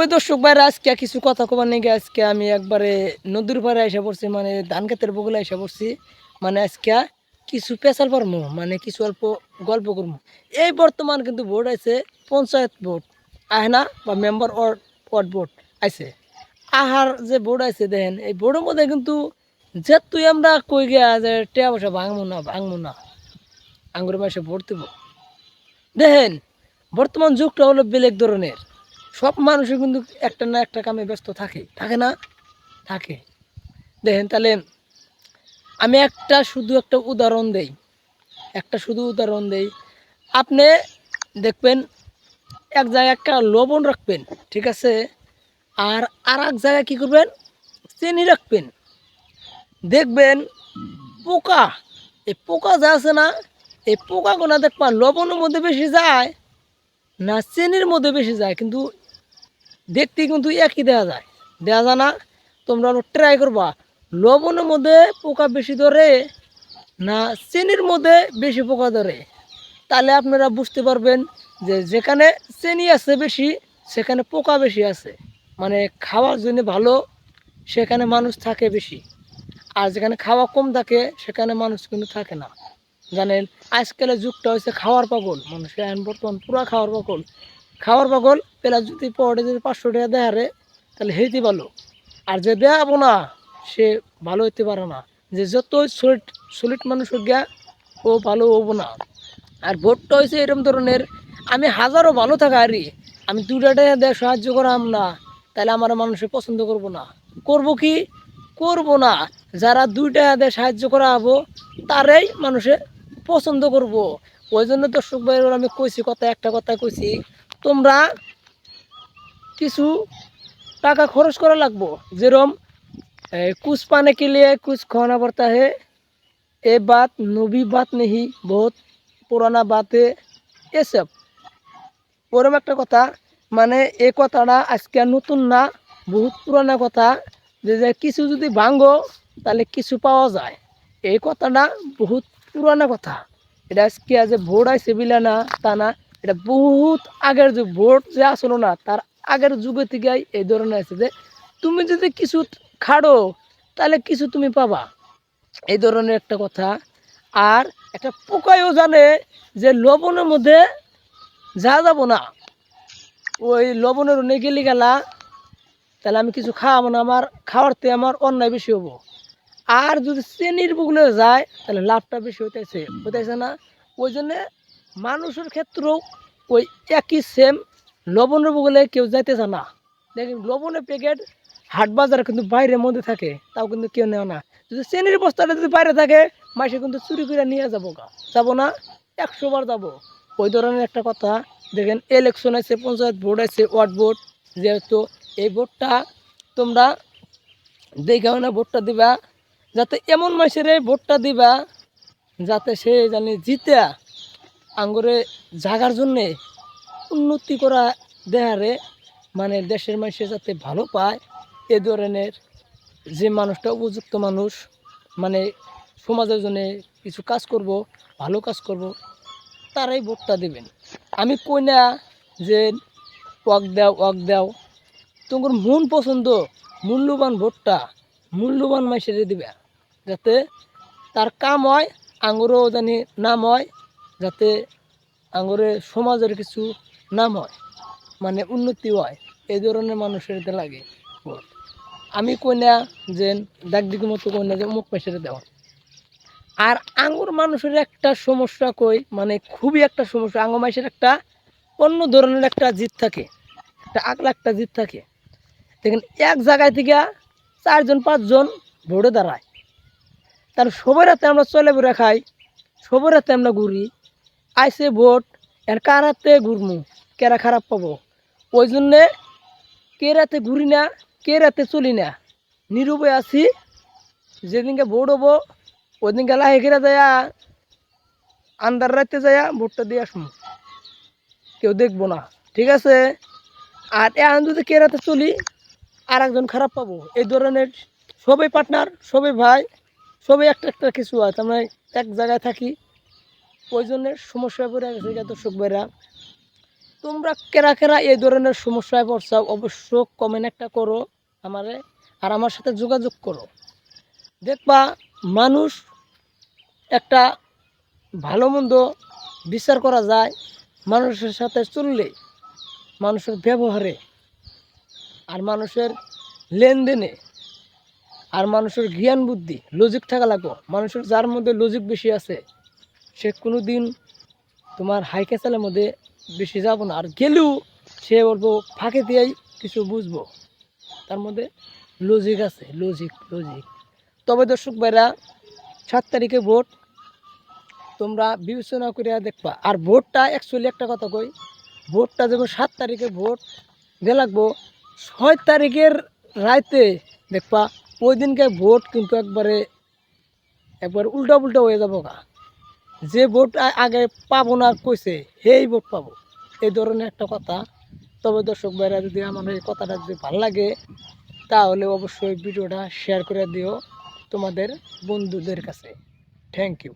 ওই দর্শক ভাইরা আজকে কিছু কথা কবার নিয়ে আজকে আমি একবারে নদীর পাড়ে এসে পড়ছি, মানে ধান ক্ষেতের বগুলা এসে পড়ছি। মানে আজকে কিছু পেশাল পারমু, মানে কিছু অল্প গল্প করবো। এই বর্তমান কিন্তু ভোট আছে, পঞ্চায়েত ভোট আহে না, বা মেম্বার ওয়ার্ড ভোট আছে। আহার যে ভোট আছে দেখেন, এই ভোটের মধ্যে কিন্তু যে তুই আমরা কই গিয়া যে টিয়া পয়সা ভাঙবো না আঙ্গুর মাসে ভোট দিব। দেখেন বর্তমান যুগটা হলো বেলেগ ধরনের। সব মানুষই কিন্তু একটা না একটা কামে ব্যস্ত থাকে, থাকে না? থাকে। দেখেন তাহলে আমি শুধু একটা উদাহরণ দেই, আপনি দেখবেন এক জায়গায় একটা লবণ রাখবেন, ঠিক আছে, আর আর এক জায়গায় কী করবেন, চিনি রাখবেন। দেখবেন পোকা, এই পোকা যা আছে না, এই পোকাগুলো দেখবেন লবণের মধ্যে বেশি যায় না চিনির মধ্যে বেশি যায়, কিন্তু দেখতে কিন্তু একই দেওয়া যায় না। তোমরা ট্রাই করবা, লবণের মধ্যে পোকা বেশি ধরে না চিনির মধ্যে বেশি পোকা ধরে। তাহলে আপনারা বুঝতে পারবেন যে যেখানে চিনি আছে বেশি সেখানে পোকা বেশি আছে, মানে খাওয়ার জন্য ভালো সেখানে মানুষ থাকে বেশি। আর যেখানে খাওয়া কম থাকে সেখানে মানুষ কিন্তু থাকে না। জানেন আজকালের যুগটা হচ্ছে খাওয়ার পাগল, মানুষের এখন বর্তমান পুরা খাওয়ার পাগল পেলা যদি পড়ে যদি 500 টাকা দেয় হারে তাহলে হেঁটে ভালো। আর যে দেখাবো না সে ভালো হইতে পারে না, যে যত সলিড মানুষ গিয়া ও ভালো হবো না। আর ভোটটা হয়েছে এরকম ধরনের, আমি হাজারও ভালো থাকা আরই আমি 2 টাকা দেয় সাহায্য করাম না, তাহলে আমার মানুষে পছন্দ করব না। করব কি? করব না। যারা 2 টাকা দেয় সাহায্য করা হবো তারাই মানুষে পছন্দ করব। ওই জন্য দর্শক ভাইয়ের আমি কইছি, একটা কথা কইছি, তোমরা কিছু টাকা খরচ করা লাগবো। যেরকম कुछ पाने के लिए कुछ खोना पड़ता है, ये बात नवी बात नहीं, बहुत पुराना बात है এসব ওরম একটা কথা। মানে এই কথাটা আজকে নতুন না, বহুত পুরানা কথা, যে কিছু যদি ভাঙো তাহলে কিছু পাওয়া যায়। এই কথাটা বহুত পুরানা কথা। এটা আজকে যে ভোট আইসে বিলা না তা না, এটা বহুত আগের যুগ। ভোট যে আসলো না তার আগের যুগে থেকে এই ধরনের আছে যে তুমি যদি কিছু খাড়ো তাহলে কিছু তুমি পাবা, এই ধরনের একটা কথা। আর একটা পোকায়ও জানে যে লবণের মধ্যে যা যাবো না, ওই লবণের অনেক গেলি গেলা তাহলে আমি কিছু খাওয়াবো না, আমার খাওয়ারতে আমার অন্যায় বেশি হবো। আর যদি চেনির বগুলে যায় তাহলে লাভটা বেশি হইতেছে না। ওই জন্যে মানুষের ক্ষেত্রেও ওই একই সেম, লবণের বগুলে কেউ যাইতেছে না। দেখেন লবণের প্যাকেট হাট বাজারে কিন্তু বাইরের মধ্যে থাকে, তাও কিন্তু কেউ নেওয়া না। যদি চেনির বস্তাটা যদি বাইরে থাকে মাসে কিন্তু চুরি করে নিয়ে যাবো না, 100 বার যাবো। ওই ধরনের একটা কথা। দেখেন ইলেকশন আছে, পঞ্চায়েত ভোট আছে, ওয়ার্ড ভোট, যেহেতু এই ভোটটা তোমরা দেখাও না ভোটটা দিবা, যাতে এমন মানুষের ভোটটা দিবা যাতে সে জানি জিতে আঙ্গুরে জাগার জন্যে উন্নতি করা দেহারে, মানে দেশের মানুষের যাতে ভালো পায়, এ ধরনের যে মানুষটা উপযুক্ত মানুষ, মানে সমাজের জন্য কিছু কাজ করব, ভালো কাজ করব, তারাই ভোটটা দেবেন। আমি কই না যে ওয়াক দাও, তোমার মন পছন্দ মূল্যবান ভোটটা মূল্যবান মানুষের দিবে, যাতে তার কাম হয়, আঙ্গুরও জানি নাম হয়, যাতে আঙ্গুরে সমাজের কিছু নাম হয়, মানে উন্নতি হয়, এই ধরনের মানুষের লাগে ভোট। আমি কই না যে দাগ দিকে মতো কই না যে অমুক পয়সাটা দেওয়া। আর আঙ্গুর মানুষের একটা সমস্যা কই, মানে খুবই একটা সমস্যা, আঙ্গুর মানুষের একটা অন্য ধরনের একটা জিত থাকে, একটা আগলা একটা জিত থাকে। দেখেন এক জায়গায় থেকে 4-5 জন ভোটে দাঁড়ায়, তার সবার হাতে আমরা চলে বেড়ে খাই, সবার হাতে আমরা ঘুরি, আইসে ভোট, এর কার হাতে ঘুরমু, কেরা খারাপ পাবো। ওই জন্যে কে রাতে ঘুরি না, কে রাতে চলি না, নিরুপায় আছি। যেদিনকে ভোট হবো ওই দিনকে লাহে ঘেরা যায়, আন্দার রাতে যায় ভোটটা দিয়ে আসবো, কেউ দেখবো না, ঠিক আছে। আর এখন যদি কে রাতে চলি আর একজন খারাপ পাবো, এই ধরনের সবাই পার্টনার, সবাই ভাই, সবাই একটা একটা কিছু আছে, আমরা এক জায়গায় থাকি। ওই জন্যে সমস্যায় পড়ে গেছে দর্শক ভাইরা। তোমরা কেরা কেরা এই ধরনের সমস্যায় পড়ছো অবশ্য কমেন্ট একটা করো আমারে, আর আমার সাথে যোগাযোগ করো। দেখবা মানুষ একটা ভালো মন্দ বিচার করা যায় মানুষের সাথে চললে, মানুষের ব্যবহারে, আর মানুষের লেনদেনে, আর মানুষের জ্ঞান বুদ্ধি লজিক থাকা লাগবে। মানুষের যার মধ্যে লজিক বেশি আছে সে কোনো দিন তোমার হাই ক্যাচালের মধ্যে বেশি যাব না, আর গেলেও সে বলবো ফাঁকে দিয়েই কিছু বুঝবো, তার মধ্যে লজিক আছে, লজিক লজিক। তবে দর্শক ভাইরা, 7 তারিখে ভোট, তোমরা বিবেচনা করে দেখবা। আর ভোটটা অ্যাকচুয়ালি একটা কথা কই, ভোটটা যখন 7 তারিখে ভোট দিয়ে লাগবো, 6 তারিখের রাতে দেখবা ওই দিনকে ভোট কিন্তু একবার উল্টা পুল্টা হয়ে যাবো গা। যে ভোট আগে পাবো না কইছে সেই ভোট পাবো, এই ধরনের একটা কথা। তবে দর্শক ভাইরা, যদি আমার এই কথাটা যদি ভালো লাগে তাহলে অবশ্যই ভিডিওটা শেয়ার করে দিও তোমাদের বন্ধুদের কাছে। Thank you.